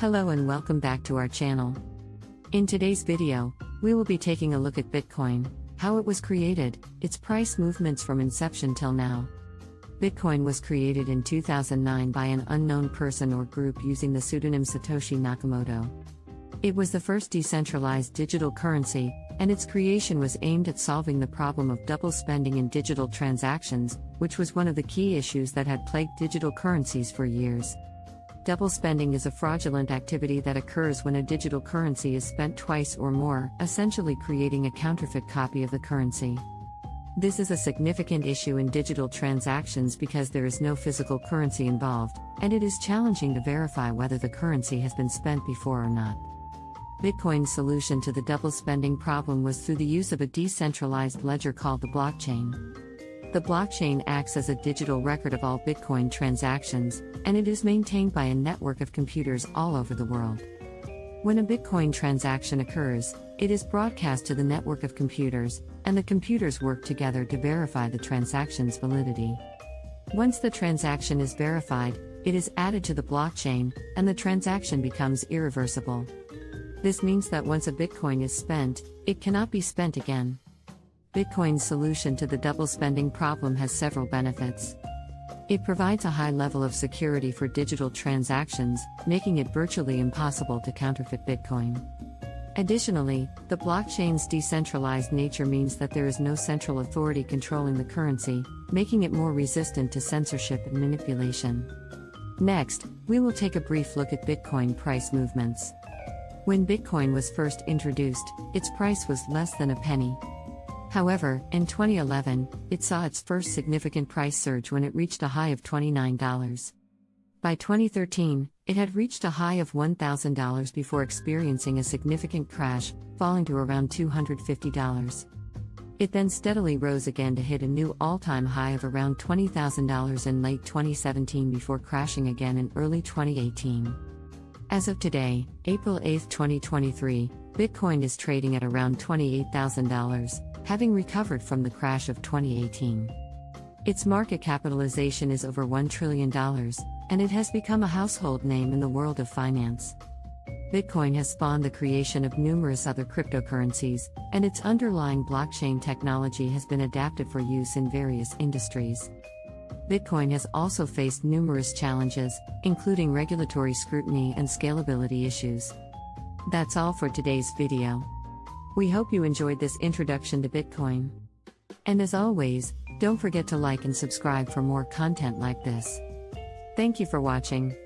Hello and welcome back to our channel. In today's video, we will be taking a look at Bitcoin, how it was created, its price movements from inception till now. Bitcoin was created in 2009 by an unknown person or group using the pseudonym Satoshi Nakamoto. It was the first decentralized digital currency, and its creation was aimed at solving the problem of double spending in digital transactions, which was one of the key issues that had plagued digital currencies for years. Double spending is a fraudulent activity that occurs when a digital currency is spent twice or more, essentially creating a counterfeit copy of the currency. This is a significant issue in digital transactions because there is no physical currency involved, and it is challenging to verify whether the currency has been spent before or not. Bitcoin's solution to the double spending problem was through the use of a decentralized ledger called the blockchain. The blockchain acts as a digital record of all Bitcoin transactions, and it is maintained by a network of computers all over the world. When a Bitcoin transaction occurs, it is broadcast to the network of computers, and the computers work together to verify the transaction's validity. Once the transaction is verified, it is added to the blockchain, and the transaction becomes irreversible. This means that once a Bitcoin is spent, it cannot be spent again. Bitcoin's solution to the double spending problem has several benefits. It provides a high level of security for digital transactions, making it virtually impossible to counterfeit Bitcoin. Additionally, the blockchain's decentralized nature means that there is no central authority controlling the currency, making it more resistant to censorship and manipulation. Next, we will take a brief look at Bitcoin price movements. When Bitcoin was first introduced, its price was less than a penny. However, in 2011, it saw its first significant price surge when it reached a high of $29. By 2013, it had reached a high of $1,000 before experiencing a significant crash, falling to around $250. It then steadily rose again to hit a new all-time high of around $20,000 in late 2017 before crashing again in early 2018. As of today, April 8, 2023, Bitcoin is trading at around $28,000, having recovered from the crash of 2018. Its market capitalization is over $1 trillion, and it has become a household name in the world of finance. Bitcoin has spawned the creation of numerous other cryptocurrencies, and its underlying blockchain technology has been adapted for use in various industries. Bitcoin has also faced numerous challenges, including regulatory scrutiny and scalability issues. That's all for today's video. We hope you enjoyed this introduction to Bitcoin. And as always, don't forget to like and subscribe for more content like this. Thank you for watching.